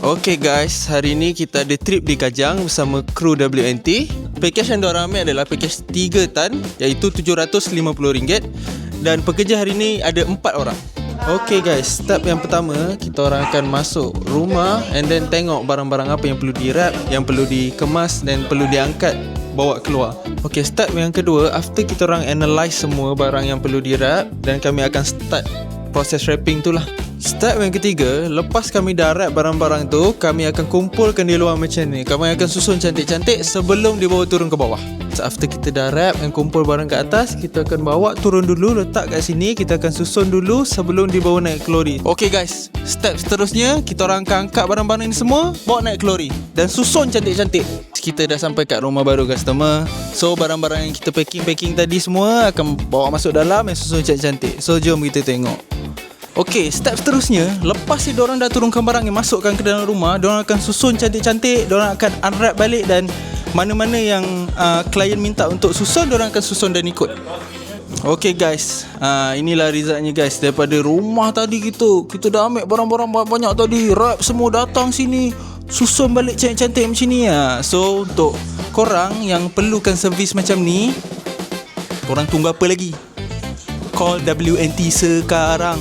Okay guys, hari ni kita ada trip di Kajang bersama kru WNT. Package yang diorang ambil adalah package 3 tan, iaitu RM750. Dan pekerja hari ni ada 4 orang. Okay guys, step yang pertama, kita orang akan masuk rumah and then tengok barang-barang apa yang perlu di-wrap, yang perlu dikemas dan perlu diangkat, bawa keluar. Okay, step yang kedua, after kita orang analyse semua barang yang perlu di-wrap, dan kami akan start proses wrapping tu lah. Step yang ketiga, lepas kami dah wrap barang-barang tu, kami akan kumpulkan di luar macam ni. Kami akan susun cantik-cantik sebelum dibawa turun ke bawah. So, after kita dah wrap dan kumpul barang ke atas, kita akan bawa turun dulu, letak kat sini. Kita akan susun dulu sebelum dibawa naik ke lori. Okay guys, step seterusnya, kita orang akan angkat barang-barang ni semua, bawa naik ke lori dan susun cantik-cantik. Kita dah sampai kat rumah baru customer. So barang-barang yang kita packing tadi semua akan bawa masuk dalam dan susun cantik-cantik. So jom kita tengok. Okay, step seterusnya, lepas diorang dah turunkan barang yang masukkan ke dalam rumah, diorang akan susun cantik-cantik, diorang akan unwrap balik, dan mana-mana yang klien minta untuk susun, diorang akan susun dan ikut. Okay guys, inilah resultnya guys. Daripada rumah tadi kita dah ambil barang-barang banyak tadi, wrap semua, datang sini, susun balik cantik-cantik macam ni. So untuk korang yang perlukan servis macam ni, korang tunggu apa lagi? Call WNT sekarang.